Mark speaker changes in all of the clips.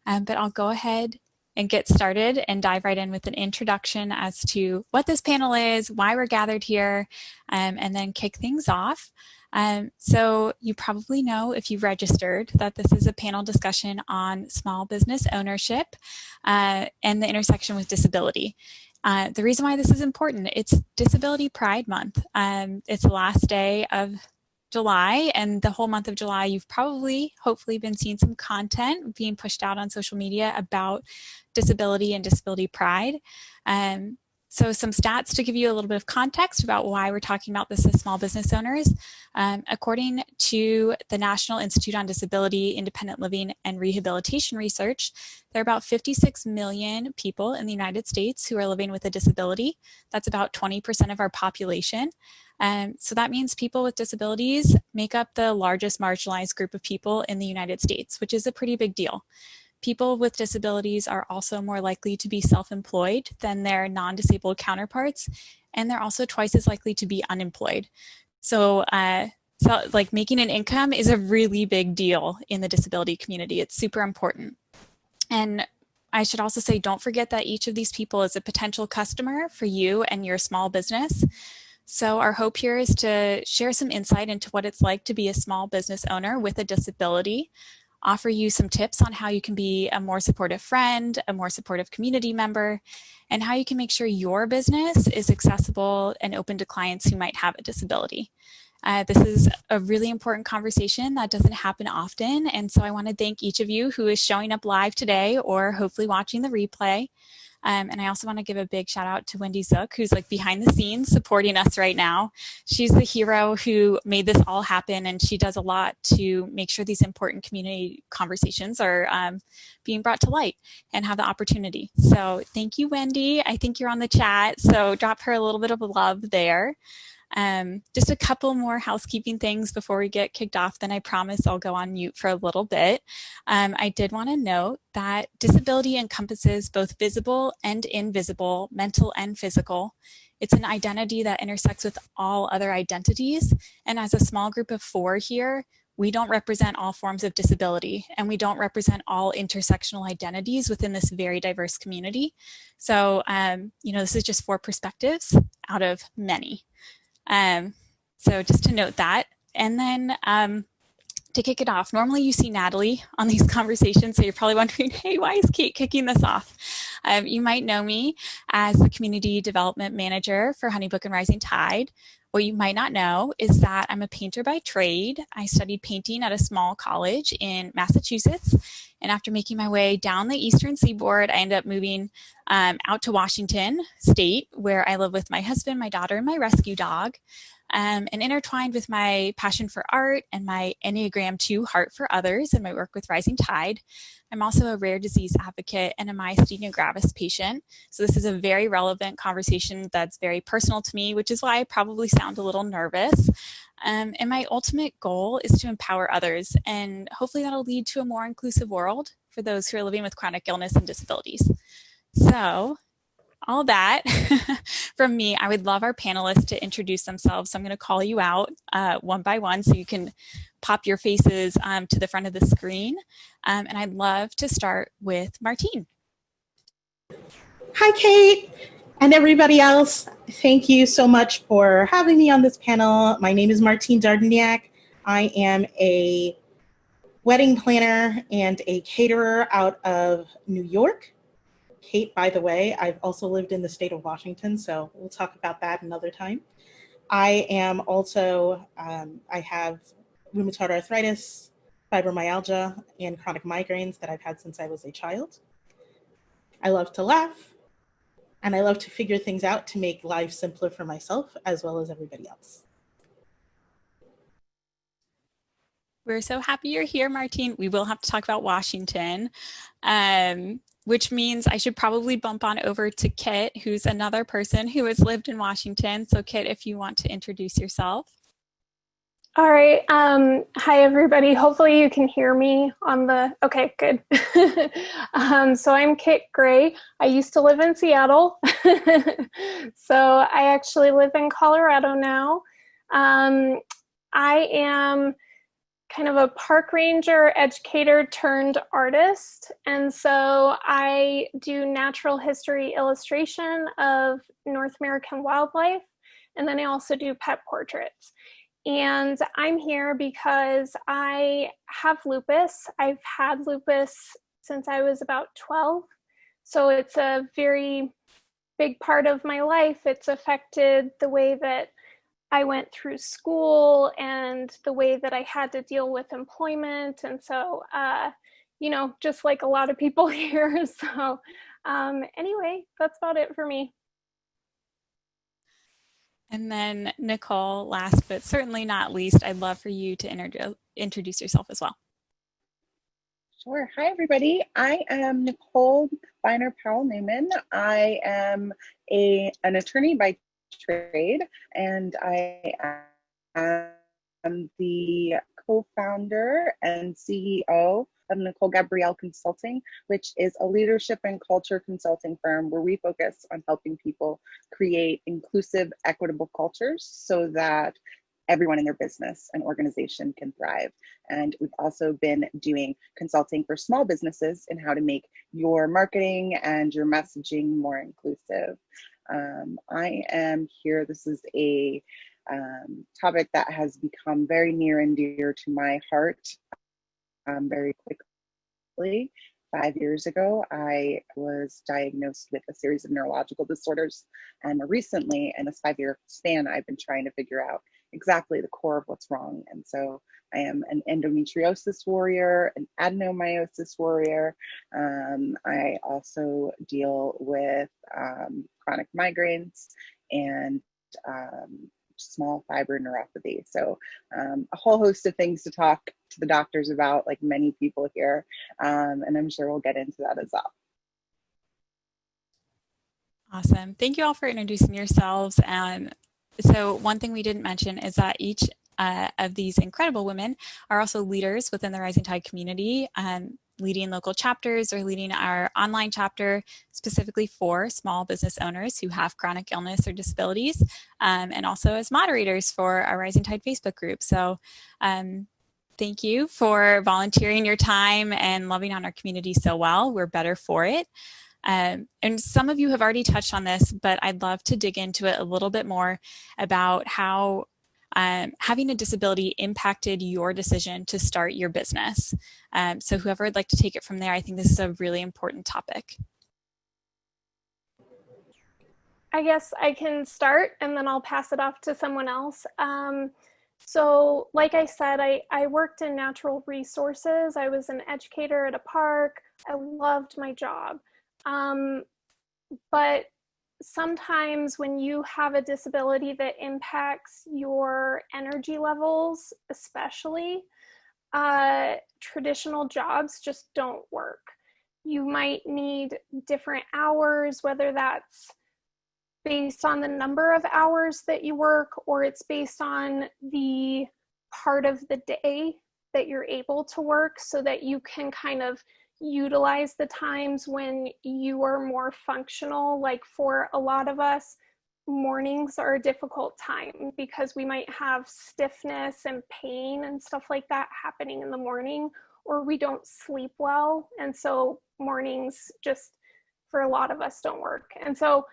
Speaker 1: but I'll go ahead and get started and dive right in with an introduction as to what this panel is, why we're gathered here, and then kick things off. So you probably know, if you've registered, that this is a panel discussion on small business ownership and the intersection with disability. The reason why this is important, it's Disability Pride Month. It's the last day of July, and the whole month of July, you've probably, hopefully, been seeing some content being pushed out on social media about disability and disability pride. So some stats to give you a little bit of context about why we're talking about this as small business owners. According to the National Institute on Disability, Independent Living, and Rehabilitation Research, there are about 56 million people in the United States who are living with a disability. That's about 20% of our population. So that means people with disabilities make up the largest marginalized group of people in the United States, which is a pretty big deal. People with disabilities are also more likely to be self-employed than their non-disabled counterparts, and they're also twice as likely to be unemployed. So like making an income is a really big deal in the disability community. It's super important. And I should also say, don't forget that each of these people is a potential customer for you and your small business. So our hope here is to share some insight into what it's like to be a small business owner with a disability, offer you some tips on how you can be a more supportive friend, a more supportive community member, and how you can make sure your business is accessible and open to clients who might have a disability. This is a really important conversation that doesn't happen often, and so I want to thank each of you who is showing up live today or hopefully watching the replay. And I also want to give a big shout out to Wendy Zook, who's like behind the scenes supporting us right now. She's the hero who made this all happen, and she does a lot to make sure these important community conversations are being brought to light and have the opportunity. So thank you, Wendy. I think you're on the chat, so drop her a little bit of love there. Just a couple more housekeeping things before we get kicked off, then I promise I'll go on mute for a little bit. I did want to note that disability encompasses both visible and invisible, mental and physical. It's an identity that intersects with all other identities, and as a small group of 4 here, we don't represent all forms of disability, and we don't represent all intersectional identities within this very diverse community. So, this is just 4 perspectives out of many. So just to note that. And then to kick it off, normally you see Natalie on these conversations, so you're probably wondering, hey, why is Kait kicking this off? You might know me as the Community Development Manager for HoneyBook and Rising Tide. What you might not know is that I'm a painter by trade. I studied painting at a small college in Massachusetts, and after making my way down the eastern seaboard, I ended up moving out to Washington State, where I live with my husband, my daughter, and my rescue dog. And intertwined with my passion for art and my Enneagram 2 heart for others and my work with Rising Tide, I'm also a rare disease advocate and a myasthenia gravis patient. So this is a very relevant conversation that's very personal to me, which is why I probably sound a little nervous. And my ultimate goal is to empower others, and hopefully that'll lead to a more inclusive world for those who are living with chronic illness and disabilities. So all that from me. I would love our panelists to introduce themselves. So I'm going to call you out one by one so you can pop your faces to the front of the screen. And I'd love to start with Martine.
Speaker 2: Hi, Kait, and everybody else. Thank you so much for having me on this panel. My name is Martine Dardignac. I am a wedding planner and a caterer out of New York. Kait, by the way, I've also lived in the state of Washington, so we'll talk about that another time. I am also, I have rheumatoid arthritis, fibromyalgia, and chronic migraines that I've had since I was a child. I love to laugh, and I love to figure things out to make life simpler for myself as well as everybody else.
Speaker 1: We're so happy you're here, Martine. We will have to talk about Washington. Which means I should probably bump on over to Kit, who's another person who has lived in Washington. So Kit, if you want to introduce yourself.
Speaker 3: All right. Hi, everybody. Hopefully you can hear me on the, okay, good. So I'm Kit Gray. I used to live in Seattle. So I actually live in Colorado now. I am kind of a park ranger, educator turned artist. And so I do natural history illustration of North American wildlife. And then I also do pet portraits. And I'm here because I have lupus. I've had lupus since I was about 12. So it's a very big part of my life. It's affected the way that I went through school and the way that I had to deal with employment. And so, you know, just like a lot of people here. So anyway, that's about it for me.
Speaker 1: And then Nichole, last but certainly not least, I'd love for you to introduce yourself as well.
Speaker 4: Sure. Hi, everybody. I am Nichole Beiner Powell-Newman. I am an attorney by trade, and I am the co-founder and CEO of Nicole Gabrielle Consulting, which is a leadership and culture consulting firm where we focus on helping people create inclusive, equitable cultures so that everyone in their business and organization can thrive. And we've also been doing consulting for small businesses in how to make your marketing and your messaging more inclusive. I am here. This is a topic that has become very near and dear to my heart very quickly. 5 years ago, I was diagnosed with a series of neurological disorders. And recently, in this 5-year span, I've been trying to figure out exactly the core of what's wrong. And so I am an endometriosis warrior, an adenomyosis warrior. I also deal with chronic migraines and small fiber neuropathy. So a whole host of things to talk to the doctors about, like many people here. And I'm sure we'll get into that as well.
Speaker 1: Awesome. Thank you all for introducing yourselves. So one thing we didn't mention is that each of these incredible women are also leaders within the Rising Tide community, leading local chapters or leading our online chapter specifically for small business owners who have chronic illness or disabilities, and also as moderators for our Rising Tide Facebook group. So thank you for volunteering your time and loving on our community so well. We're better for it. And some of you have already touched on this, but I'd love to dig into it a little bit more about how having a disability impacted your decision to start your business. So whoever would like to take it from there, I think this is a really important topic.
Speaker 3: I guess I can start and then I'll pass it off to someone else. So like I said, I worked in natural resources. I was an educator at a park. I loved my job. But sometimes when you have a disability that impacts your energy levels, especially, traditional jobs just don't work. You might need different hours, whether that's based on the number of hours that you work, or it's based on the part of the day that you're able to work, so that you can kind of utilize the times when you are more functional. Like for a lot of us, mornings are a difficult time because we might have stiffness and pain and stuff like that happening in the morning, or we don't sleep well. And so mornings just, for a lot of us, don't work. And so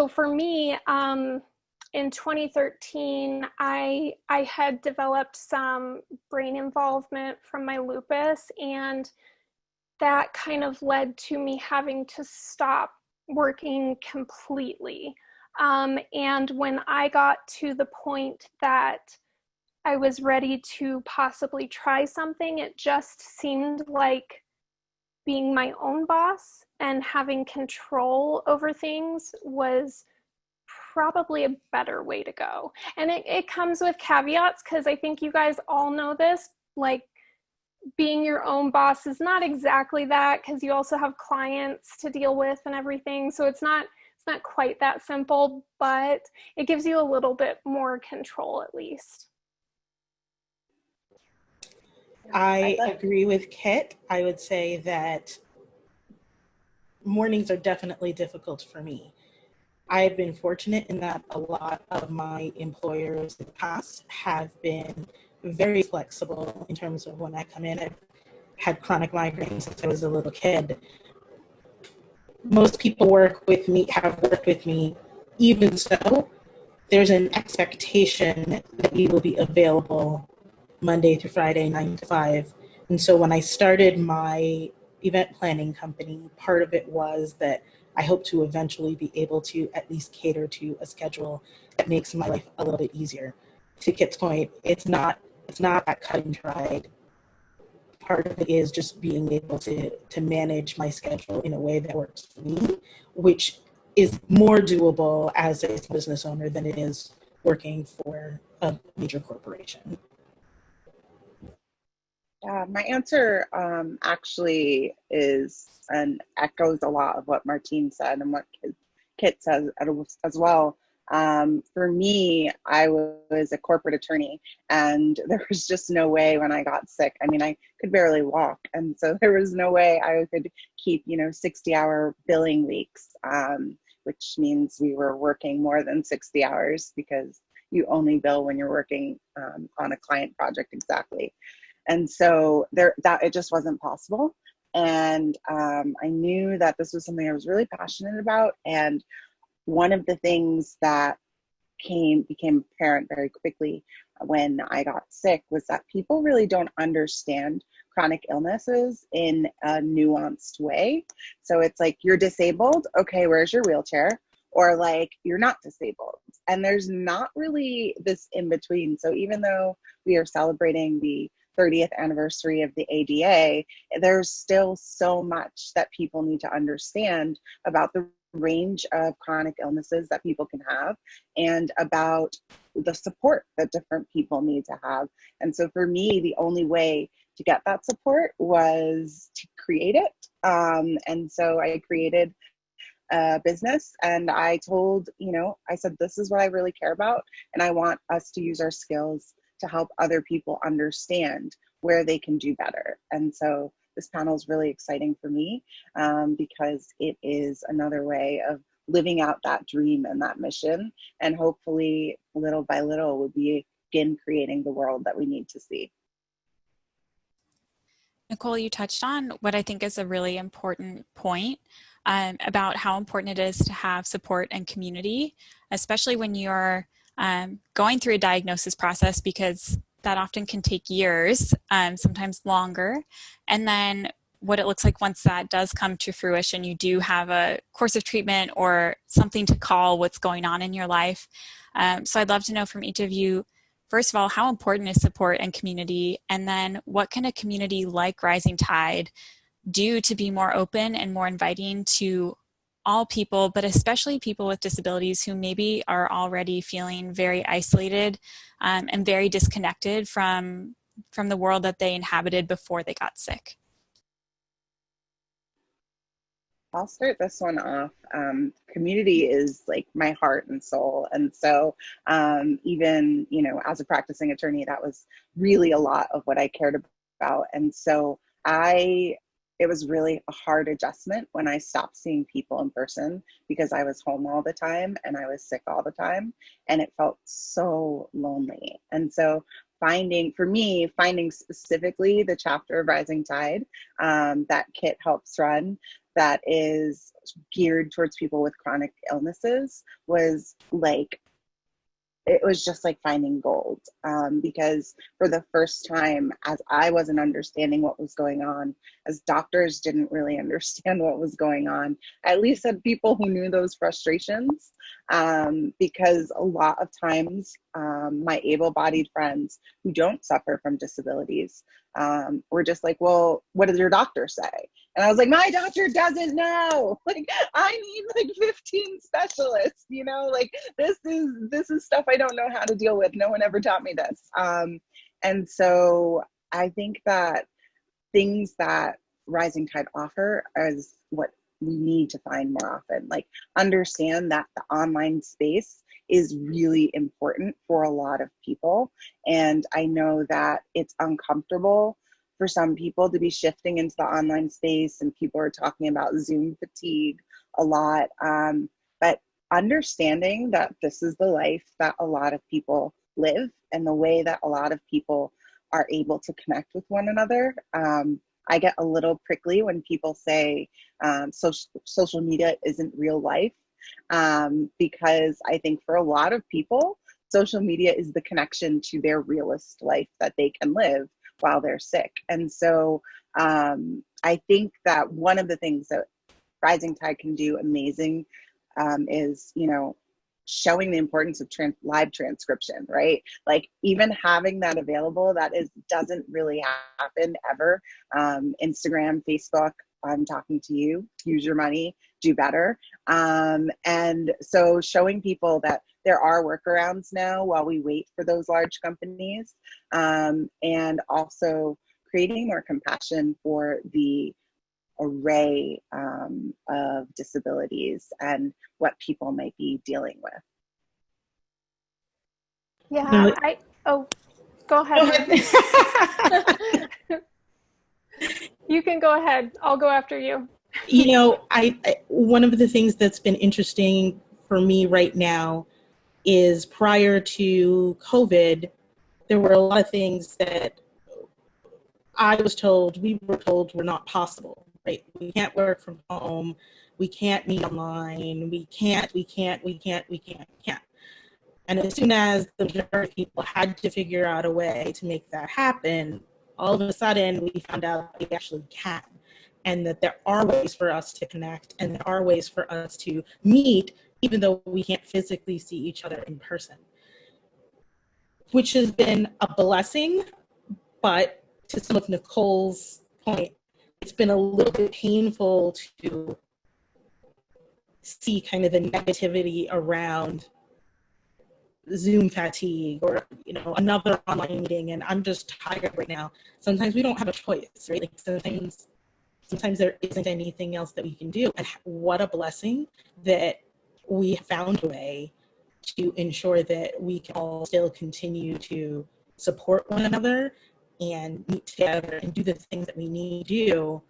Speaker 3: for me, in 2013, I had developed some brain involvement from my lupus, and that kind of led to me having to stop working completely. And when I got to the point that I was ready to possibly try something, it just seemed like being my own boss and having control over things was probably a better way to go. And it comes with caveats, because I think you guys all know this, like being your own boss is not exactly that, because you also have clients to deal with and everything. So it's not quite that simple, but it gives you a little bit more control at least.
Speaker 2: I agree with Kit. I would say that mornings are definitely difficult for me. I've been fortunate in that a lot of my employers in the past have been very flexible in terms of when I come in. I've had chronic migraines since I was a little kid. Most people have worked with me. Even so, there's an expectation that we will be available Monday through Friday, 9 to 5. And so when I started my event planning company, part of it was that I hope to eventually be able to at least cater to a schedule that makes my life a little bit easier. To Kit's point, it's not that cut and dried. Part of it is just being able to manage my schedule in a way that works for me, which is more doable as a business owner than it is working for a major corporation.
Speaker 4: My answer actually is and echoes a lot of what Martine said and what Kit says as well. For me, I was a corporate attorney, and there was just no way when I got sick. I mean, I could barely walk, and so there was no way I could keep 60-hour billing weeks, which means we were working more than 60 hours because you only bill when you're working on a client project exactly. And so that it just wasn't possible. And I knew that this was something I was really passionate about. And one of the things that became apparent very quickly when I got sick was that people really don't understand chronic illnesses in a nuanced way. So it's like, you're disabled, okay, where's your wheelchair? Or like, you're not disabled. And there's not really this in between. So even though we are celebrating the 30th anniversary of the ADA, there's still so much that people need to understand about the range of chronic illnesses that people can have and about the support that different people need to have. And so for me, the only way to get that support was to create it. And so I created a business, and I told, I said, this is what I really care about. And I want us to use our skills to help other people understand where they can do better. And so this panel is really exciting for me because it is another way of living out that dream and that mission. And hopefully, little by little, we'll begin creating the world that we need to see.
Speaker 1: Nichole, you touched on what I think is a really important point about how important it is to have support and community, especially when you're going through a diagnosis process, because that often can take years, sometimes longer. And then what it looks like once that does come to fruition, you do have a course of treatment or something to call what's going on in your life. So I'd love to know from each of you, first of all, how important is support and community? And then what can a community like Rising Tide do to be more open and more inviting to all people, but especially people with disabilities who maybe are already feeling very isolated and very disconnected from the world that they inhabited before they got sick?
Speaker 4: I'll start this one off. Community is like my heart and soul. And so even, as a practicing attorney, that was really a lot of what I cared about. And so it was really a hard adjustment when I stopped seeing people in person because I was home all the time and I was sick all the time, and it felt so lonely. And so finding specifically the chapter of Rising Tide that Kit helps run that is geared towards people with chronic illnesses was like, it was just like finding gold because for the first time, as I wasn't understanding what was going on, as doctors didn't really understand what was going on, I at least had people who knew those frustrations because a lot of times my able-bodied friends who don't suffer from disabilities were just like, well, what does your doctor say? And I was like, my doctor doesn't know. Like, I need like 15 specialists, like this is stuff I don't know how to deal with. No one ever taught me this. And so I think that things that Rising Tide offer is what we need to find more often. Like, understand that the online space is really important for a lot of people. And I know that it's uncomfortable for some people to be shifting into the online space, and people are talking about Zoom fatigue a lot. But understanding that this is the life that a lot of people live and the way that a lot of people are able to connect with one another. I get a little prickly when people say social media isn't real life, because I think for a lot of people, social media is the connection to their realist life that they can live while they're sick. And so I think that one of the things that Rising Tide can do amazing is, showing the importance of live transcription, right? Like even having that available, doesn't really happen ever. Instagram, Facebook, I'm talking to you, use your money, do better. And so showing people that there are workarounds now while we wait for those large companies, and also creating more compassion for the array of disabilities and what people might be dealing with.
Speaker 3: Yeah, go ahead. You can go ahead. I'll go after you.
Speaker 2: I one of the things that's been interesting for me right now is prior to COVID, there were a lot of things that we were told were not possible, right? We can't work from home. We can't meet online. We can't. And as soon as the majority of people had to figure out a way to make that happen, all of a sudden we found out we actually can. And that there are ways for us to connect and there are ways for us to meet, even though we can't physically see each other in person, which has been a blessing. But to some of Nichole's point, it's been a little bit painful to see kind of the negativity around Zoom fatigue or, another online meeting and I'm just tired right now. Sometimes we don't have a choice, right? Like sometimes there isn't anything else that we can do. And what a blessing that we found a way to ensure that we can all still continue to support one another and meet together and do the things that we need to do,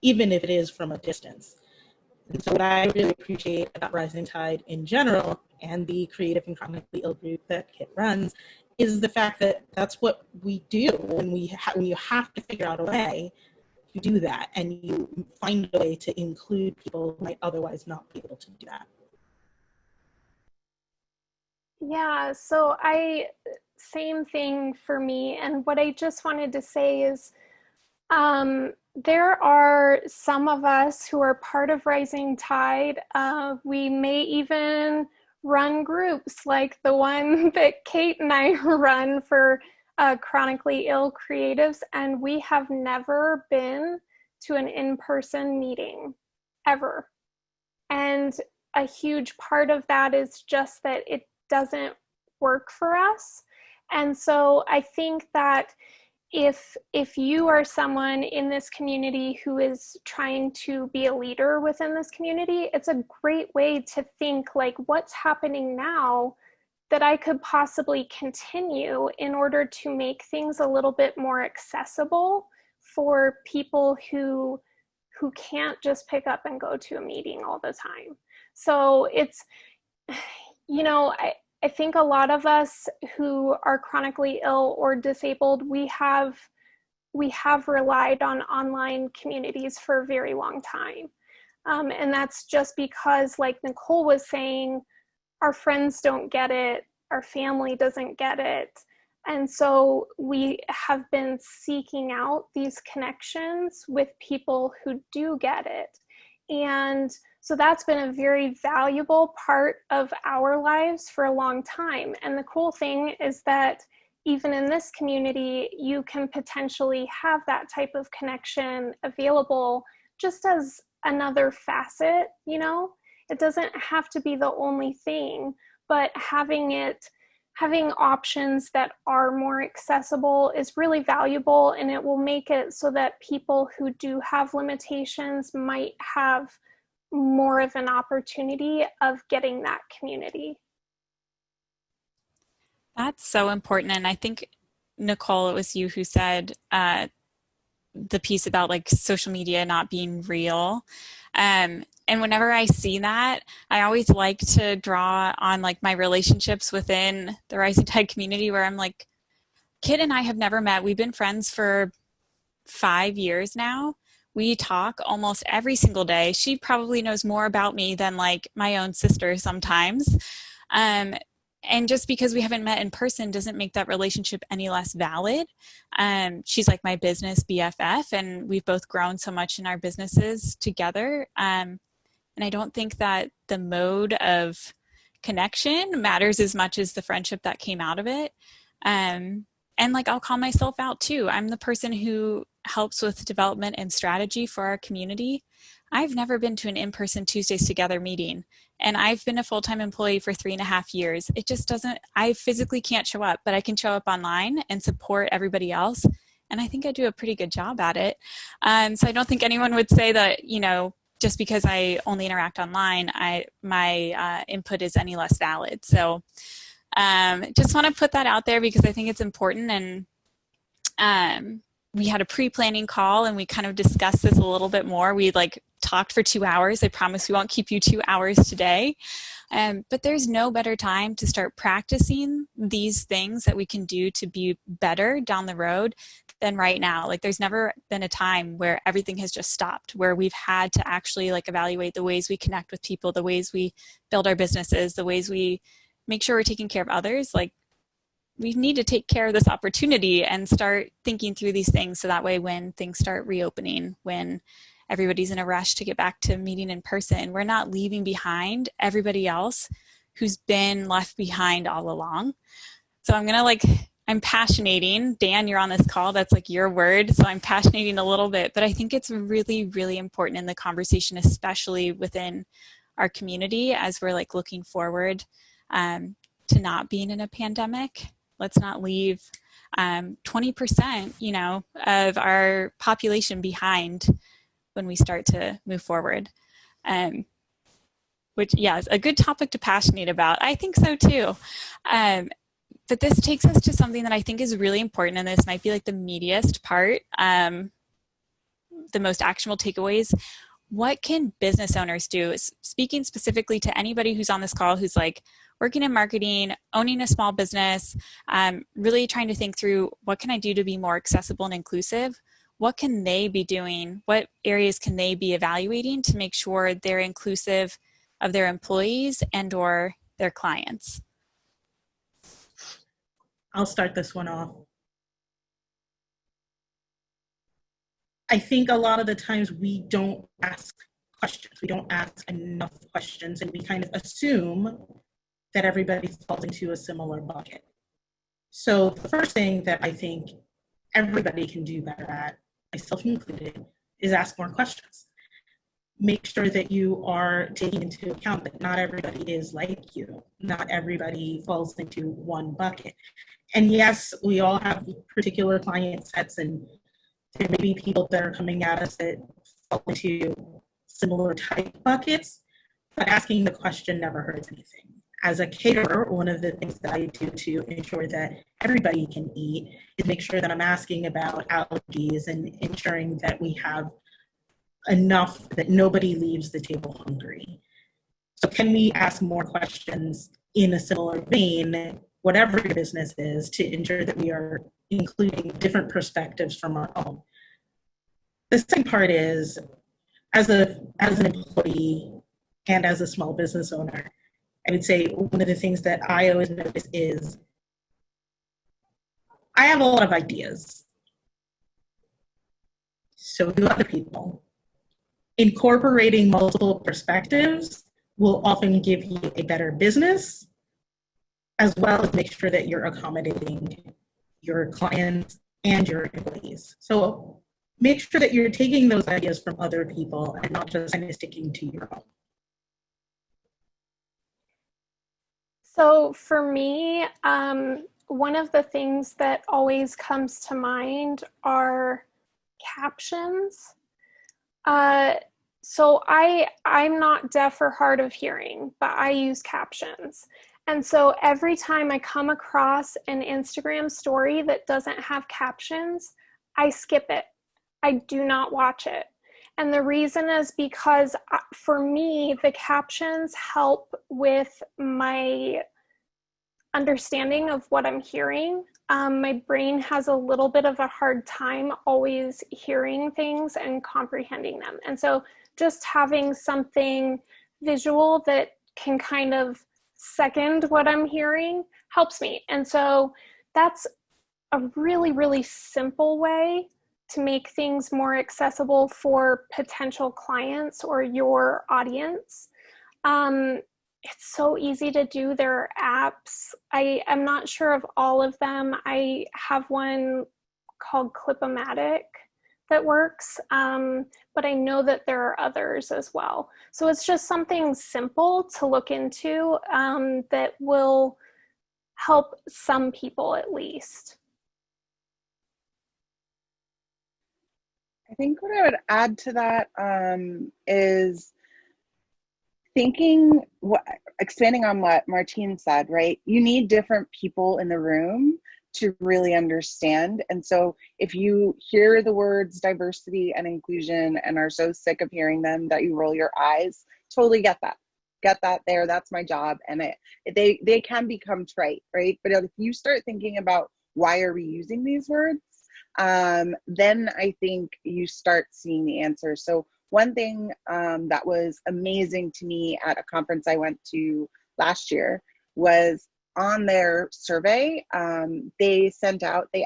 Speaker 2: even if it is from a distance. And so what I really appreciate about Rising Tide in general and the creative and chronically ill group that Kit runs is the fact that that's what we do when you have to figure out a way to do that and you find a way to include people who might otherwise not be able to do that.
Speaker 3: Yeah, so same thing for me. And what I just wanted to say is there are some of us who are part of Rising Tide. We may even run groups like the one that Kait and I run for chronically ill creatives, and we have never been to an in-person meeting, ever. And a huge part of that is just that it doesn't work for us. And so I think that if you are someone in this community who is trying to be a leader within this community, it's a great way to think like, what's happening now that I could possibly continue in order to make things a little bit more accessible for people who can't just pick up and go to a meeting all the time. So it's, I think a lot of us who are chronically ill or disabled, we have relied on online communities for a very long time. And that's just because, like Nichole was saying, our friends don't get it, our family doesn't get it. And so we have been seeking out these connections with people who do get it. And so that's been a very valuable part of our lives for a long time. And the cool thing is that even in this community, you can potentially have that type of connection available just as another facet, It doesn't have to be the only thing, but having options that are more accessible is really valuable, and it will make it so that people who do have limitations might have more of an opportunity of getting that community.
Speaker 1: That's so important. And I think, Nichole, it was you who said the piece about like social media not being real. And whenever I see that, I always like to draw on like my relationships within the Rising Tide community, where I'm like, Kit and I have never met. We've been friends for 5 years now. We talk almost every single day. She probably knows more about me than like my own sister sometimes. And just because we haven't met in person doesn't make that relationship any less valid. She's like my business BFF, and we've both grown so much in our businesses together. And I don't think that the mode of connection matters as much as the friendship that came out of it. And like, I'll call myself out too. I'm the person who helps with development and strategy for our community. I've never been to an in-person Tuesdays Together meeting, and I've been a full-time employee for 3.5 years. It just doesn't, I physically can't show up, but I can show up online and support everybody else. And I think I do a pretty good job at it. So I don't think anyone would say that, you know, just because I only interact online, my input is any less valid. So just want to put that out there because I think it's important. And we had a pre-planning call and we kind of discussed this a little bit more. We like talked for 2 hours. I promise we won't keep you 2 hours today. But there's no better time to start practicing these things that we can do to be better down the road than right now. Like, there's never been a time where everything has just stopped, where we've had to actually like evaluate the ways we connect with people, the ways we build our businesses, the ways we make sure we're taking care of others. Like, we need to take care of this opportunity and start thinking through these things, so that way when things start reopening, when everybody's in a rush to get back to meeting in person, we're not leaving behind everybody else who's been left behind all along. So I'm passionating. Dan, you're on this call. That's like your word. So I'm passionating a little bit, but I think it's really, really important in the conversation, especially within our community, as we're like looking forward to not being in a pandemic. Let's not leave 20%, you know, of our population behind when we start to move forward. Which, yeah, is a good topic to passionate about. I think so too. But this takes us to something that I think is really important, and this might be like the meatiest part, the most actionable takeaways. What can business owners do? Speaking specifically to anybody who's on this call who's like working in marketing, owning a small business, really trying to think through, what can I do to be more accessible and inclusive? What can they be doing? What areas can they be evaluating to make sure they're inclusive of their employees and or their clients?
Speaker 2: I'll start this one off. I think a lot of the times we don't ask questions. We don't ask enough questions, and we kind of assume that everybody falls into a similar bucket. So the first thing that I think everybody can do better at, myself included, is ask more questions. Make sure that you are taking into account that not everybody is like you. Not everybody falls into one bucket. And yes, we all have particular client sets, and there may be people that are coming at us that fall into similar type buckets, but asking the question never hurts anything. As a caterer, one of the things that I do to ensure that everybody can eat is make sure that I'm asking about allergies and ensuring that we have enough that nobody leaves the table hungry. So can we ask more questions in a similar vein, whatever your business is, to ensure that we are including different perspectives from our own? The second part is, as an employee and as a small business owner, I would say one of the things that I always notice is I have a lot of ideas. So do other people. Incorporating multiple perspectives will often give you a better business, as well as make sure that you're accommodating your clients and your employees. So make sure that you're taking those ideas from other people and not just kind of sticking to your own.
Speaker 3: So for me, one of the things that always comes to mind are captions. So I'm not deaf or hard of hearing, but I use captions. And so every time I come across an Instagram story that doesn't have captions, I skip it. I do not watch it. And the reason is because for me, the captions help with my understanding of what I'm hearing. My brain has a little bit of a hard time always hearing things and comprehending them. And so just having something visual that can kind of second what I'm hearing helps me. And so that's a really, really simple way to make things more accessible for potential clients or your audience. It's so easy to do. There are apps. I am not sure of all of them. I have one called Clip-O-Matic that works, but I know that there are others as well. So it's just something simple to look into that will help some people at least.
Speaker 4: I think what I would add to that is thinking, expanding on what Martine said, right? You need different people in the room to really understand. And so if you hear the words diversity and inclusion and are so sick of hearing them that you roll your eyes, totally get that. Get that there, that's my job. And they can become trite, right? But if you start thinking about why are we using these words, then I think you start seeing the answers. So one thing that was amazing to me at a conference I went to last year was on their survey, they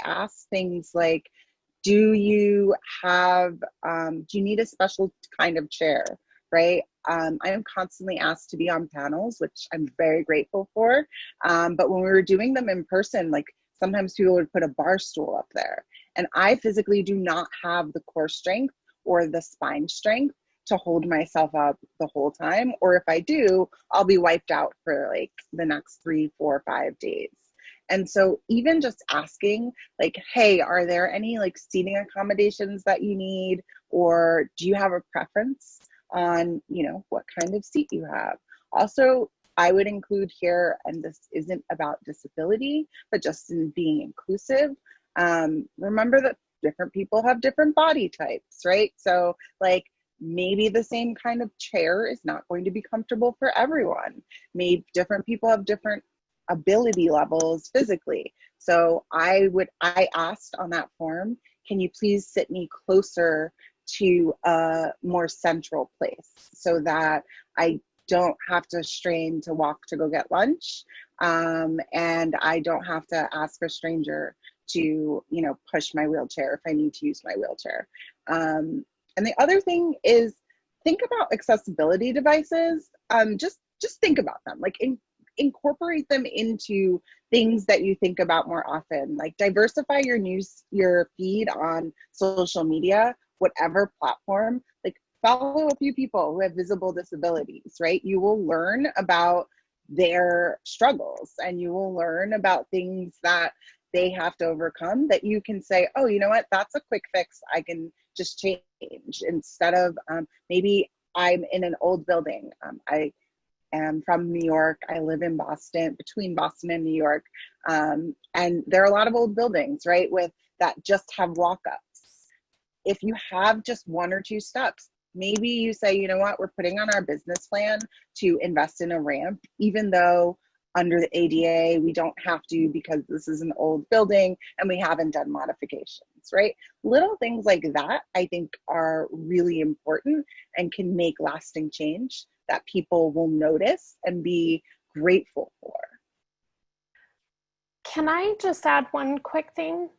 Speaker 4: asked things like, do you need a special kind of chair, right? I am constantly asked to be on panels, which I'm very grateful for. But when we were doing them in person, like sometimes people would put a bar stool up there. And I physically do not have the core strength or the spine strength to hold myself up the whole time. Or if I do, I'll be wiped out for like the next 3, 4, 5 days. And so even just asking like, hey, are there any like seating accommodations that you need? Or do you have a preference on, what kind of seat you have? Also, I would include here, and this isn't about disability, but just in being inclusive, remember that different people have different body types, right? So like maybe the same kind of chair is not going to be comfortable for everyone. Maybe different people have different ability levels physically. So I asked on that form, can you please sit me closer to a more central place so that I don't have to strain to walk to go get lunch, and I don't have to ask a stranger to push my wheelchair if I need to use my wheelchair. And the other thing is think about accessibility devices. Just think about them, like incorporate them into things that you think about more often. Like diversify your feed on social media, whatever platform. Like follow a few people who have visible disabilities, right? You will learn about their struggles and you will learn about things that they have to overcome that you can say, oh, you know what, that's a quick fix. I can just change instead of maybe I'm in an old building. I am from New York. I live in Boston, between Boston and New York. And there are a lot of old buildings, right, with that just have walk-ups. If you have just 1 or 2 steps, maybe you say, you know what, we're putting on our business plan to invest in a ramp, even though under the ADA, we don't have to because this is an old building and we haven't done modifications, right? Little things like that, I think, are really important and can make lasting change that people will notice and be grateful for.
Speaker 3: Can I just add one quick thing?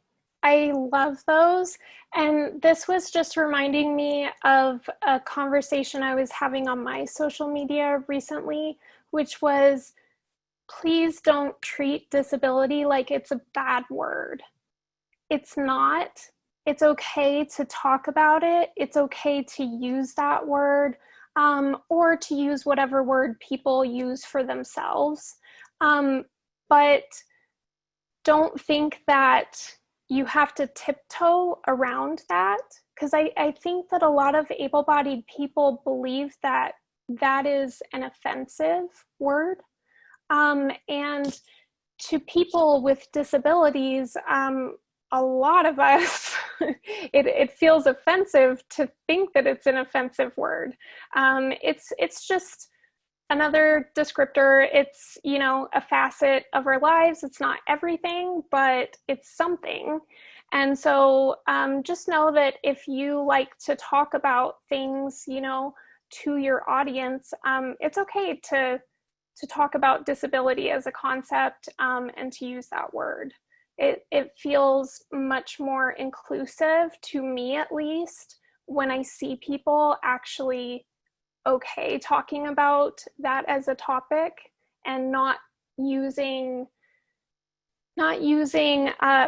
Speaker 3: I love those. And this was just reminding me of a conversation I was having on my social media recently, which was, please don't treat disability like it's a bad word. It's not. It's okay to talk about it. It's okay to use that word, or to use whatever word people use for themselves. But don't think that you have to tiptoe around that, because I think that a lot of able-bodied people believe that that is an offensive word. And to people with disabilities, a lot of us, it feels offensive to think that it's an offensive word. It's just another descriptor. It's, you know, a facet of our lives. It's not everything, but it's something. And so just know that if you like to talk about things, you know, to your audience, it's okay to talk about disability as a concept and to use that word. It feels much more inclusive, to me at least, when I see people actually okay talking about that as a topic and not using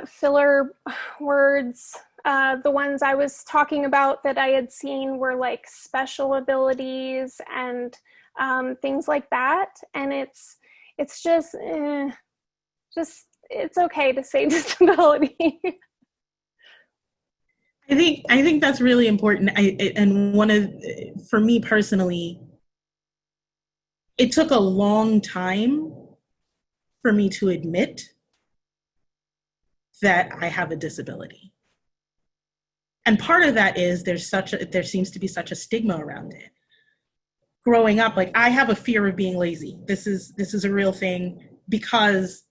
Speaker 3: filler words. The ones I was talking about that I had seen were like special abilities and things like that. And it's just it's okay to say disability.
Speaker 2: I think that's really important. For me personally, it took a long time for me to admit that I have a disability. And part of that is there seems to be such a stigma around it. Growing up, like, I have a fear of being lazy. This is a real thing, because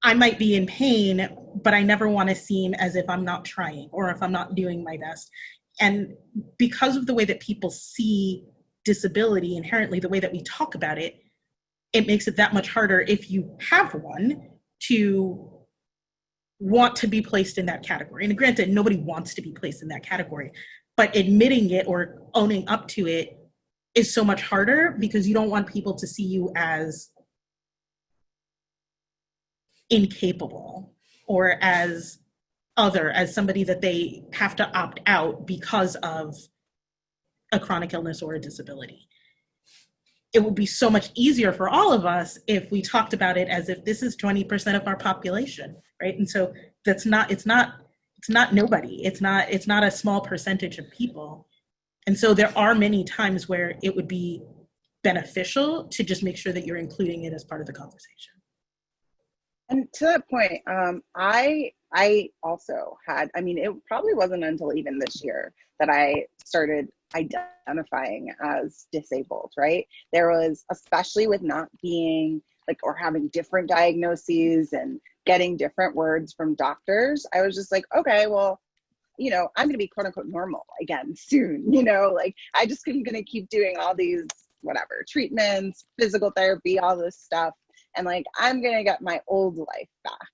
Speaker 2: I might be in pain, but I never want to seem as if I'm not trying or if I'm not doing my best. And because of the way that people see disability inherently, the way that we talk about it, it makes it that much harder, if you have one, to want to be placed in that category. And granted, nobody wants to be placed in that category, but admitting it or owning up to it is so much harder, because you don't want people to see you as incapable or as somebody that they have to opt out because of a chronic illness or a disability. It would be so much easier for all of us if we talked about it as if this is 20% of our population, right? And so it's not nobody. It's not a small percentage of people. And so there are many times where it would be beneficial to just make sure that you're including it as part of the conversation.
Speaker 4: And to that point, I also had, I mean, it probably wasn't until even this year that I started identifying as disabled, right? There was, especially with not being like, or having different diagnoses and getting different words from doctors, I was just like, okay, well, you know, I'm going to be quote unquote normal again soon, you know, like I just am going to keep doing all these, whatever, treatments, physical therapy, all this stuff. And like, I'm going to get my old life back.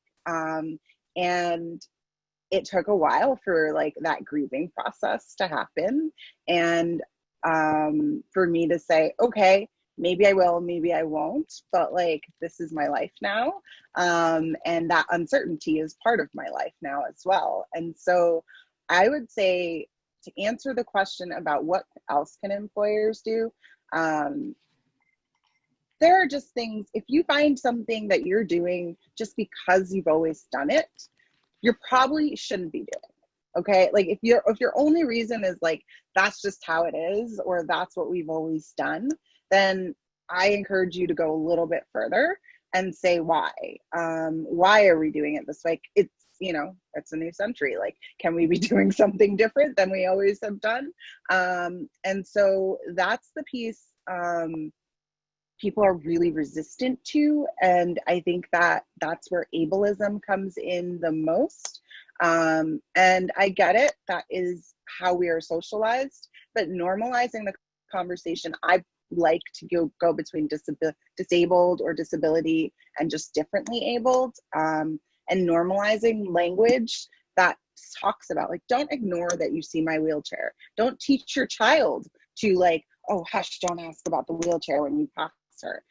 Speaker 4: And it took a while for like that grieving process to happen. And for me to say, okay, maybe I will, maybe I won't, but like, this is my life now. And that uncertainty is part of my life now as well. And so I would say, to answer the question about what else can employers do, there are just things, if you find something that you're doing just because you've always done it, you probably shouldn't be doing it, okay? Like if your only reason is like, that's just how it is, or that's what we've always done, then I encourage you to go a little bit further and say why. Why are we doing it this way? It's, you know, it's a new century. Like, can we be doing something different than we always have done? And so that's the piece people are really resistant to. And I think that that's where ableism comes in the most. And I get it. That is how we are socialized, but normalizing the conversation, I like to go between disabled or disability and just differently abled, and normalizing language that talks about, like, don't ignore that you see my wheelchair. Don't teach your child to like, oh, hush, don't ask about the wheelchair when you pass her.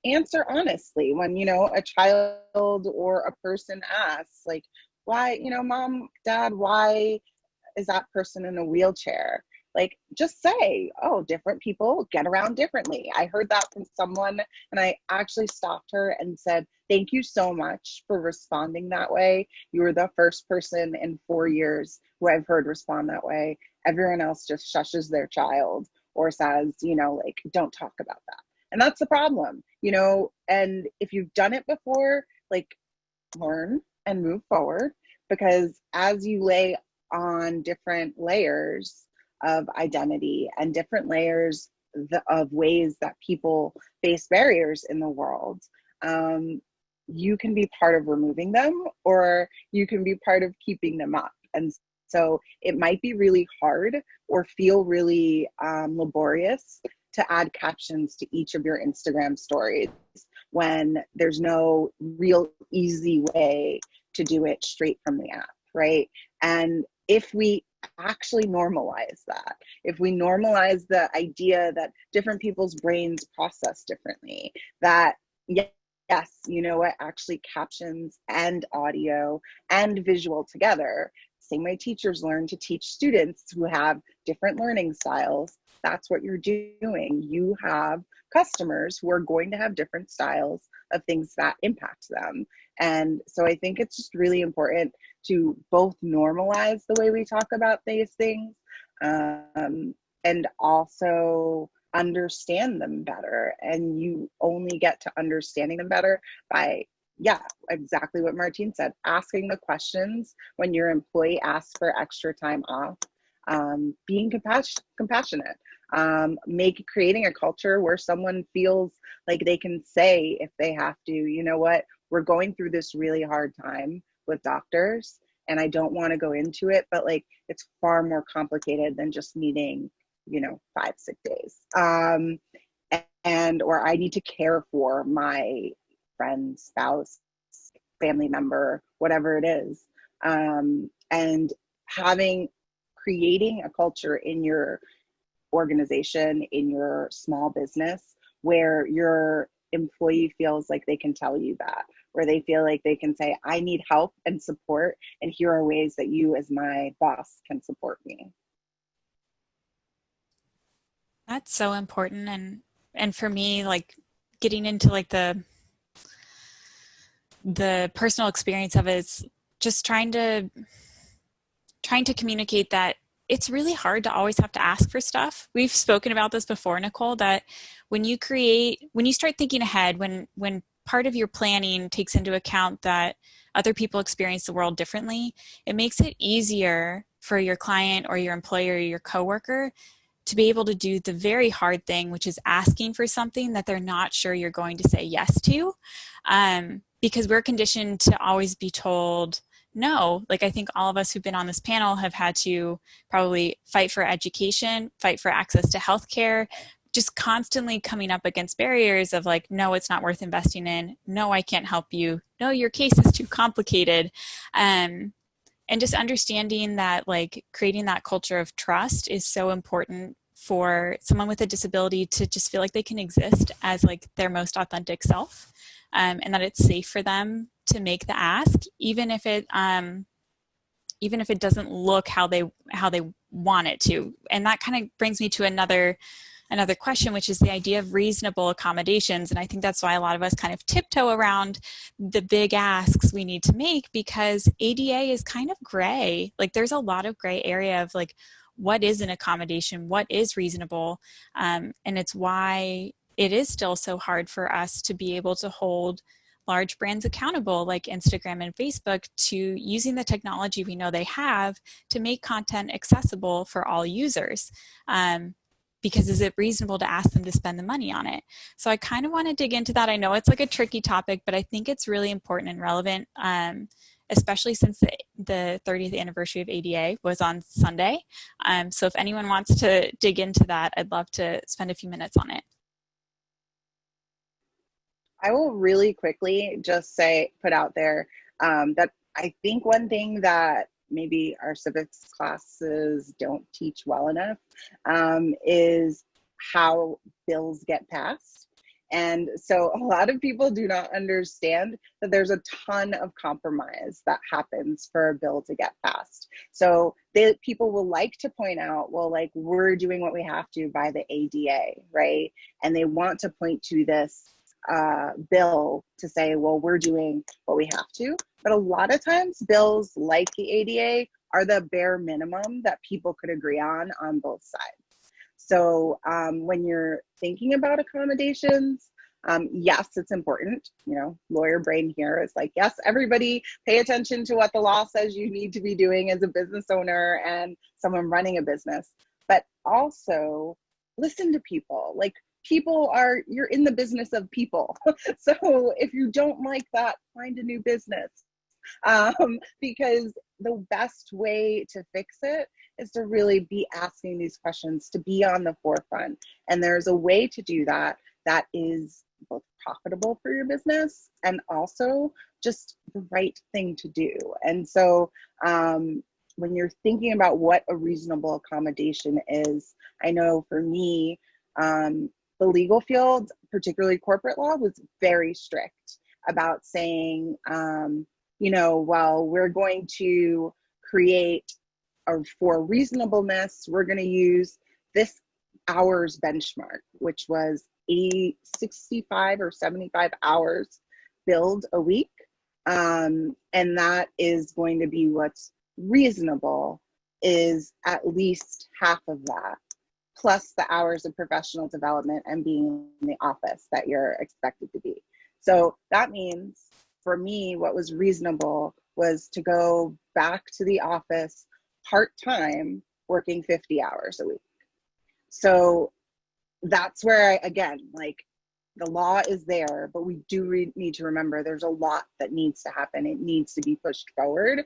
Speaker 4: Answer honestly when, you know, a child or a person asks, like, why, you know, mom, dad, why is that person in a wheelchair? Like, just say, oh, different people get around differently. I heard that from someone, and I actually stopped her and said, thank you so much for responding that way. You were the first person in 4 years who I've heard respond that way. Everyone else just shushes their child or says, you know, like, don't talk about that. And that's the problem, you know, and if you've done it before, like, learn and move forward. because as you lay on different layers of identity and different layers of ways that people face barriers in the world, you can be part of removing them, or you can be part of keeping them up. And so it might be really hard or feel really laborious to add captions to each of your Instagram stories when there's no real easy way to do it straight from the app, right? And if we actually normalize that, if we normalize the idea that different people's brains process differently, that yes, you know what, actually captions and audio and visual together, same way teachers learn to teach students who have different learning styles, that's what you're doing. You have customers who are going to have different styles of things that impact them. And so I think it's just really important to both normalize the way we talk about these things, and also understand them better. And you only get to understanding them better by, yeah, exactly what Martine said, asking the questions when your employee asks for extra time off, being compassionate, creating a culture where someone feels like they can say if they have to, you know what, we're going through this really hard time with doctors and I don't want to go into it, but like it's far more complicated than just needing, 5 sick days. Or I need to care for my friend, spouse, family member, whatever it is. And creating a culture in your organization, in your small business, where your employee feels like they can tell you that, where they feel like they can say, I need help and support, and here are ways that you as my boss can support me.
Speaker 1: That's so important. And for me, like getting into like the personal experience of it is just trying to communicate that it's really hard to always have to ask for stuff. We've spoken about this before, Nichole, that when you start thinking ahead, when part of your planning takes into account that other people experience the world differently, it makes it easier for your client or your employer or your coworker to be able to do the very hard thing, which is asking for something that they're not sure you're going to say yes to. Because we're conditioned to always be told no. Like I think all of us who've been on this panel have had to probably fight for education, fight for access to healthcare, just constantly coming up against barriers of like, no, it's not worth investing in. No, I can't help you. No, your case is too complicated. And just understanding that like creating that culture of trust is so important for someone with a disability to just feel like they can exist as like their most authentic self, and that it's safe for them to make the ask, even if it doesn't look how they want it to. And that kind of brings me to another question, which is the idea of reasonable accommodations. And I think that's why a lot of us kind of tiptoe around the big asks we need to make, because ADA is kind of gray. Like there's a lot of gray area of like, what is an accommodation? What is reasonable? And it's why it is still so hard for us to be able to hold large brands accountable like Instagram and Facebook to using the technology we know they have to make content accessible for all users. Because is it reasonable to ask them to spend the money on it? So I kind of want to dig into that. I know it's like a tricky topic, but I think it's really important and relevant, especially since the 30th anniversary of ADA was on Sunday. So if anyone wants to dig into that, I'd love to spend a few minutes on it.
Speaker 4: I will really quickly just put out there that I think one thing that maybe our civics classes don't teach well enough is how bills get passed. And so a lot of people do not understand that there's a ton of compromise that happens for a bill to get passed. So people will like to point out, well, like we're doing what we have to by the ADA, right? And they want to point to this bill to say, well, we're doing what we have to. But a lot of times bills like the ADA are the bare minimum that people could agree on both sides. So when you're thinking about accommodations, Yes, it's important. You know, lawyer brain here is like, yes, everybody pay attention to what the law says you need to be doing as a business owner and someone running a business, but also listen to people. Like, you're in the business of people. So if you don't like that, find a new business. Because the best way to fix it is to really be asking these questions, to be on the forefront. And there's a way to do that that is both profitable for your business and also just the right thing to do. And so when you're thinking about what a reasonable accommodation is, I know for me, the legal field, particularly corporate law, was very strict about saying, you know, well, we're going to create, or for reasonableness, we're going to use this hours benchmark, which was 65 or 75 hours billed a week. And that is going to be what's reasonable, is at least half of that, plus the hours of professional development and being in the office that you're expected to be. So that means for me, what was reasonable was to go back to the office part-time, working 50 hours a week. So that's where again, like, the law is there, but we do need to remember there's a lot that needs to happen. It needs to be pushed forward.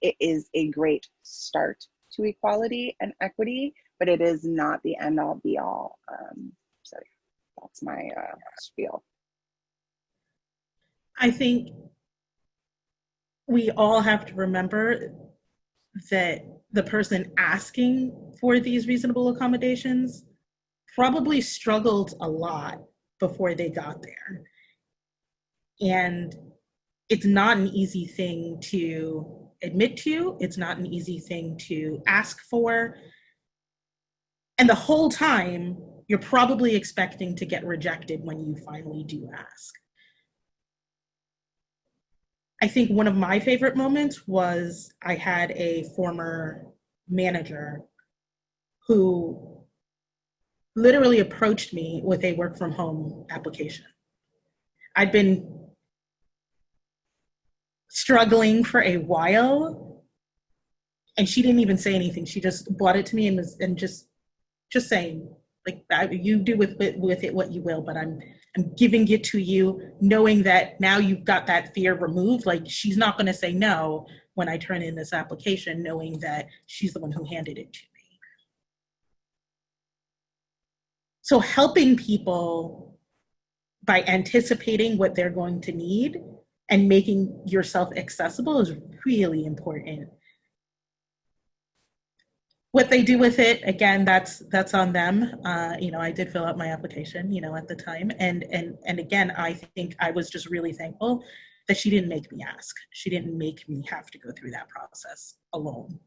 Speaker 4: It is a great start to equality and equity, but it is not the end all be all. So that's my spiel.
Speaker 2: I think we all have to remember that the person asking for these reasonable accommodations probably struggled a lot before they got there. And it's not an easy thing to admit to, it's not an easy thing to ask for. And the whole time, you're probably expecting to get rejected when you finally do ask. I think one of my favorite moments was I had a former manager who literally approached me with a work from home application. I'd been struggling for a while, and she didn't even say anything. She just brought it to me and just saying, like, you do with it what you will, but I'm giving it to you, knowing that now you've got that fear removed. Like, she's not going to say no when I turn in this application, knowing that she's the one who handed it to me. So helping people by anticipating what they're going to need and making yourself accessible is really important. What they do with it, again, that's on them. You know, I did fill out my application, you know, at the time. And again, I think I was just really thankful that she didn't make me ask. She didn't make me have to go through that process alone.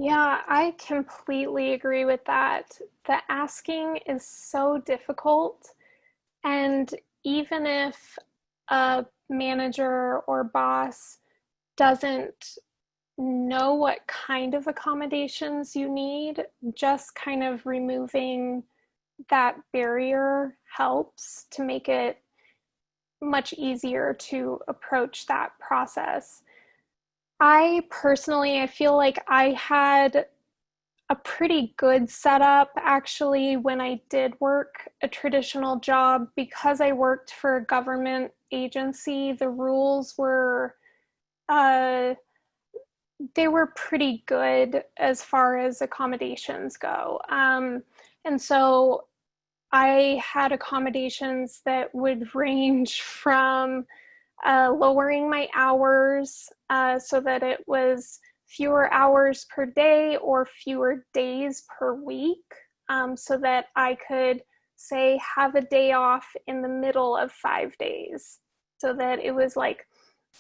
Speaker 3: Yeah, I completely agree with that. The asking is so difficult. And even if a manager or boss doesn't know what kind of accommodations you need, just kind of removing that barrier helps to make it much easier to approach that process. I feel like I had a pretty good setup actually when I did work a traditional job. Because I worked for a government agency, the rules were they were pretty good as far as accommodations go. And so I had accommodations that would range from lowering my hours so that it was fewer hours per day or fewer days per week, so that I could, say, have a day off in the middle of 5 days, so that it was like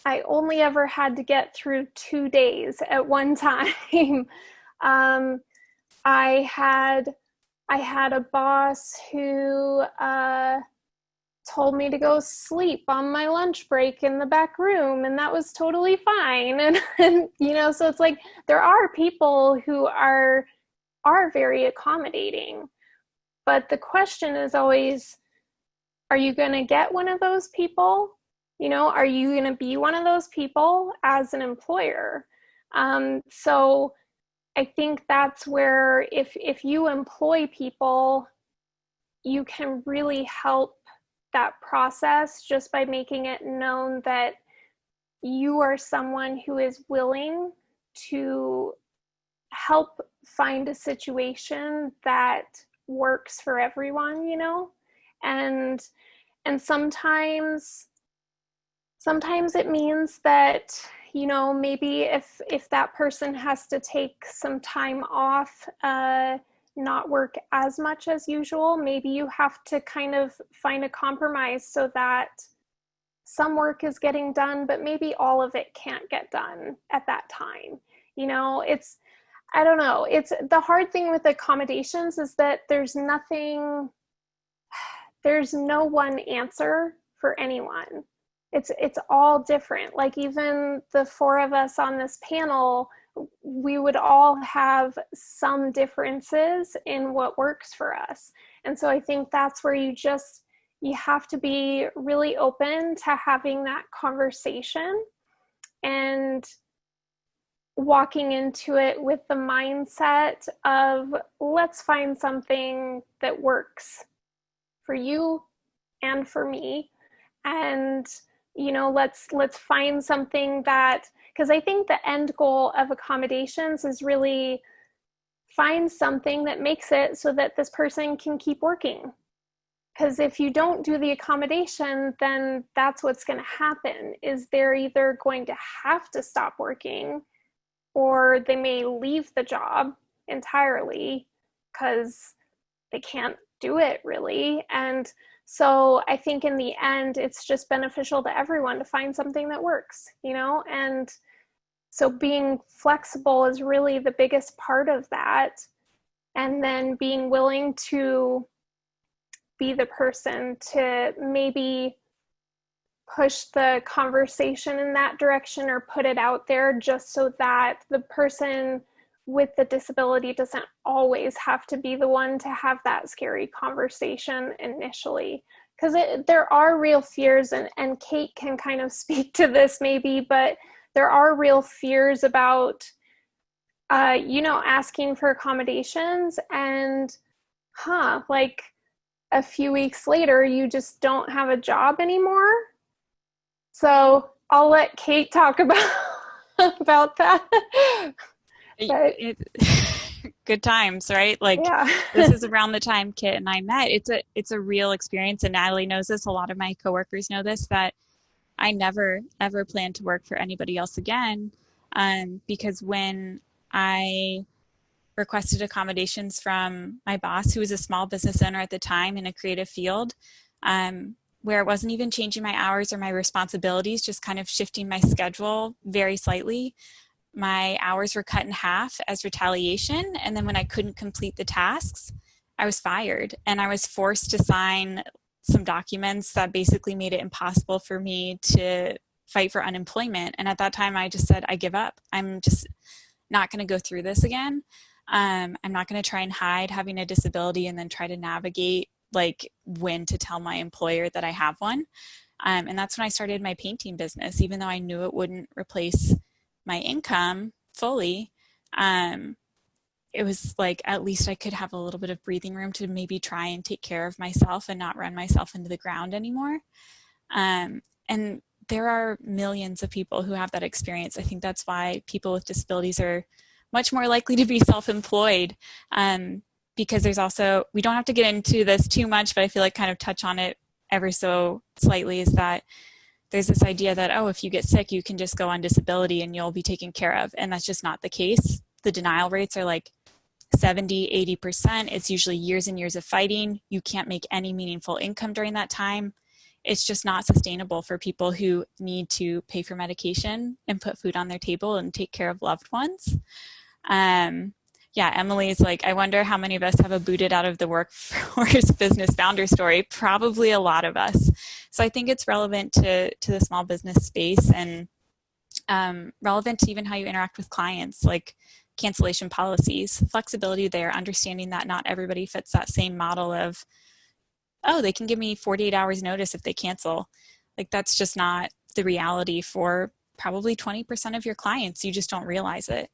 Speaker 3: I only ever had to get through 2 days at one time. I had a boss who told me to go sleep on my lunch break in the back room, and that was totally fine. And you know, so it's like there are people who are very accommodating, But the question is always, are you going to get one of those people? You know, are you going to be one of those people as an employer? So I think that's where if you employ people, you can really help that process just by making it known that you are someone who is willing to help find a situation that works for everyone, you know? And sometimes it means that, you know, maybe if that person has to take some time off, not work as much as usual, maybe you have to kind of find a compromise so that some work is getting done, but maybe all of it can't get done at that time. You know, I don't know. It's the hard thing with accommodations is that there's no one answer for anyone. It's all different. Like even the four of us on this panel, we would all have some differences in what works for us. And so I think that's where you have to be really open to having that conversation and walking into it with the mindset of, let's find something that works for you and for me. And, you know, let's find something that, because I think the end goal of accommodations is really find something that makes it so that this person can keep working. Because if you don't do the accommodation, then that's what's going to happen, is they're either going to have to stop working or they may leave the job entirely because they can't do it really. And so I think in the end, it's just beneficial to everyone to find something that works, you know? And so being flexible is really the biggest part of that. And then being willing to be the person to maybe push the conversation in that direction or put it out there just so that the person with the disability doesn't always have to be the one to have that scary conversation initially. Because there are real fears, and Kait can kind of speak to this maybe, but there are real fears about, you know, asking for accommodations and, like a few weeks later, you just don't have a job anymore. So I'll let Kait talk about that. But,
Speaker 1: good times, right? Like,
Speaker 3: yeah.
Speaker 1: This is around the time Kit and I met. It's a real experience, and Natalie knows this. A lot of my coworkers know this, that I never ever plan to work for anybody else again, because when I requested accommodations from my boss, who was a small business owner at the time in a creative field, where it wasn't even changing my hours or my responsibilities, just kind of shifting my schedule very slightly, my hours were cut in half as retaliation. And then when I couldn't complete the tasks, I was fired, and I was forced to sign some documents that basically made it impossible for me to fight for unemployment. And at that time, I just said, I give up. I'm just not going to go through this again. I'm not going to try and hide having a disability and then try to navigate like when to tell my employer that I have one. And that's when I started my painting business, even though I knew it wouldn't replace my income fully. It was like, at least I could have a little bit of breathing room to maybe try and take care of myself and not run myself into the ground anymore. And there are millions of people who have that experience. I think that's why people with disabilities are much more likely to be self-employed, because there's also, we don't have to get into this too much, but I feel like kind of touch on it ever so slightly, is that there's this idea that, oh, if you get sick, you can just go on disability and you'll be taken care of. And that's just not the case. The denial rates are like 70, 80%. It's usually years and years of fighting. You can't make any meaningful income during that time. It's just not sustainable for people who need to pay for medication and put food on their table and take care of loved ones. Yeah, Emily's like, I wonder how many of us have a booted out of the workforce business founder story. Probably a lot of us. So I think it's relevant to the small business space, and relevant to even how you interact with clients. Like, cancellation policies, flexibility there, understanding that not everybody fits that same model of, oh, they can give me 48 hours notice if they cancel. Like, that's just not the reality for probably 20% of your clients. You just don't realize it.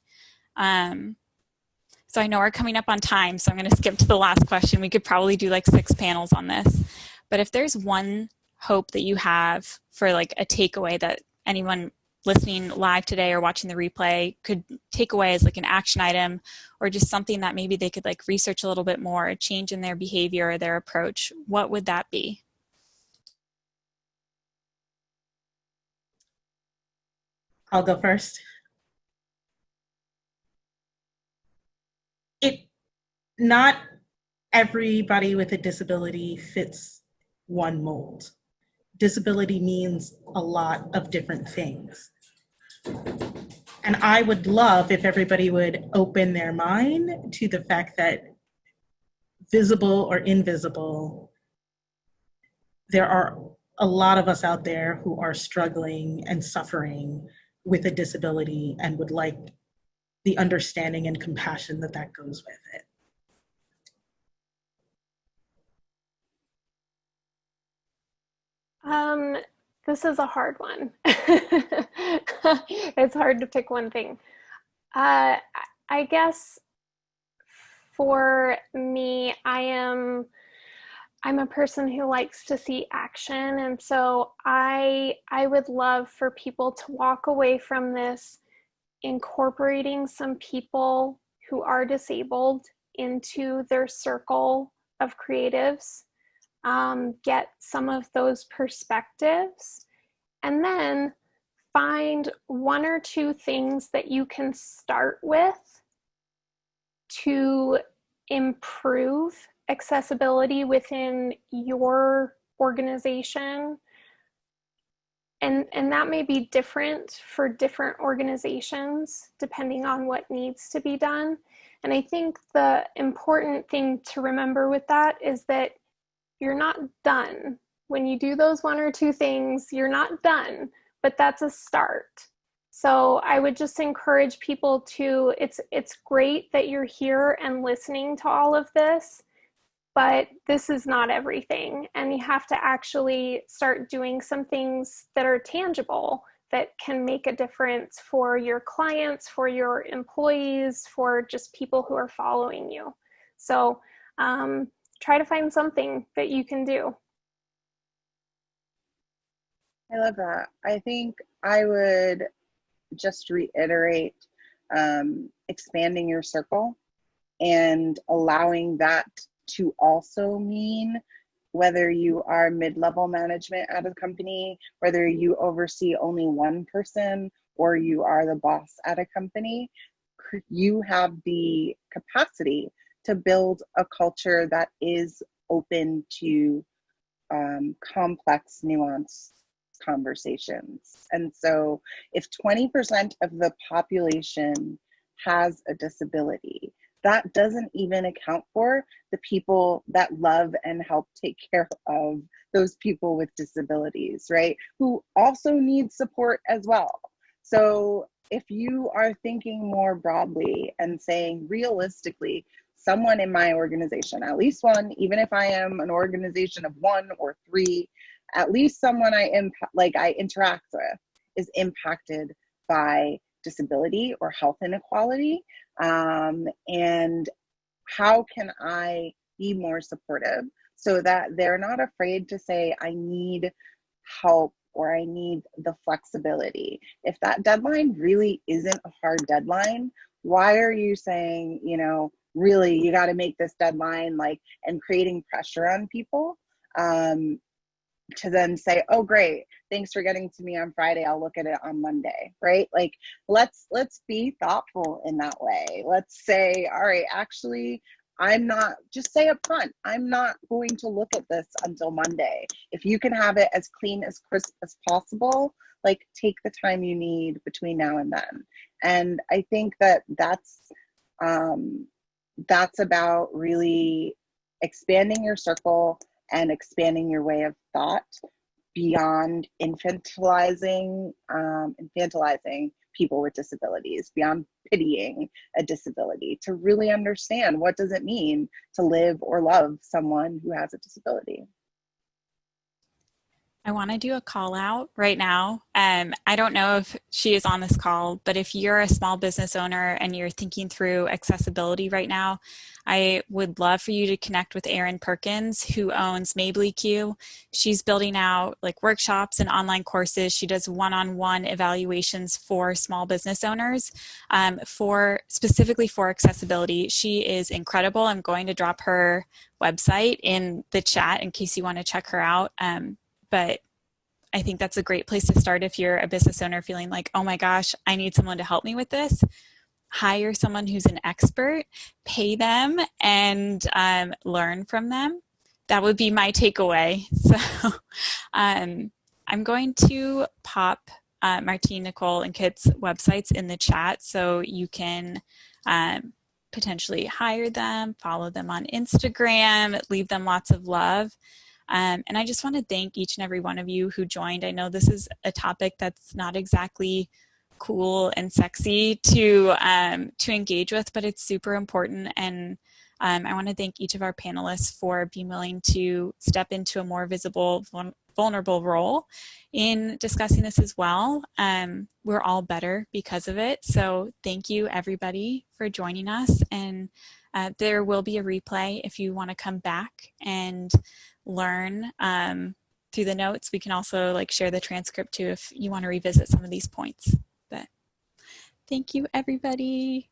Speaker 1: So I know we're coming up on time, so I'm going to skip to the last question. We could probably do like 6 panels on this. But if there's one hope that you have for like a takeaway that anyone listening live today or watching the replay could take away as like an action item, or just something that maybe they could like research a little bit more, a change in their behavior or their approach, what would that be?
Speaker 2: I'll go first. Not everybody with a disability fits one mold. Disability means a lot of different things. And I would love if everybody would open their mind to the fact that, visible or invisible, there are a lot of us out there who are struggling and suffering with a disability and would like the understanding and compassion that that goes with it.
Speaker 3: This is a hard one. It's hard to pick one thing. I guess for me, I'm a person who likes to see action, and so I would love for people to walk away from this incorporating some people who are disabled into their circle of creatives. Get some of those perspectives, and then find 1 or 2 things that you can start with to improve accessibility within your organization. And that may be different for different organizations depending on what needs to be done. And I think the important thing to remember with that is that you're not done. When you do those 1 or 2 things, you're not done, but that's a start. So I would just encourage people to, it's great that you're here and listening to all of this, but this is not everything. And you have to actually start doing some things that are tangible, that can make a difference for your clients, for your employees, for just people who are following you. So, try to find something that you can do.
Speaker 4: I love that. I think I would just reiterate expanding your circle and allowing that to also mean whether you are mid-level management at a company, whether you oversee only 1 person, or you are the boss at a company, you have the capacity to build a culture that is open to complex, nuanced conversations. And so if 20% of the population has a disability, that doesn't even account for the people that love and help take care of those people with disabilities, right? Who also need support as well. So if you are thinking more broadly and saying realistically, someone in my organization, at least one, even if I am an organization of 1 or 3, at least someone I interact with is impacted by disability or health inequality. And how can I be more supportive so that they're not afraid to say, I need help or I need the flexibility? If that deadline really isn't a hard deadline, why are you saying, really, you got to make this deadline, and creating pressure on people to then say, oh, great, thanks for getting to me on Friday, I'll look at it on Monday, right? Let's be thoughtful in that way. Let's say, all right, actually, just say up front, I'm not going to look at this until Monday. If you can have it as clean, as crisp as possible, take the time you need between now and then. And I think that's about really expanding your circle and expanding your way of thought beyond infantilizing people with disabilities, beyond pitying a disability, to really understand what does it mean to live or love someone who has a disability.
Speaker 1: I want to do a call out right now. I don't know if she is on this call, but if you're a small business owner and you're thinking through accessibility right now, I would love for you to connect with Erin Perkins, who owns MabelyQ. She's building out like workshops and online courses. She does one-on-one evaluations for small business owners specifically for accessibility. She is incredible. I'm going to drop her website in the chat in case you want to check her out. But I think that's a great place to start if you're a business owner feeling like, oh my gosh, I need someone to help me with this. Hire someone who's an expert, pay them, and learn from them. That would be my takeaway. So I'm going to pop Martine, Nichole, and Kait's websites in the chat so you can potentially hire them, follow them on Instagram, leave them lots of love. And I just want to thank each and every one of you who joined. I know this is a topic that's not exactly cool and sexy to engage with, but it's super important. And I want to thank each of our panelists for being willing to step into a more visible, vulnerable role in discussing this as well. We're all better because of it. So thank you everybody for joining us. And there will be a replay if you want to come back and learn through the notes. We can also like share the transcript too if you want to revisit some of these points. But thank you everybody.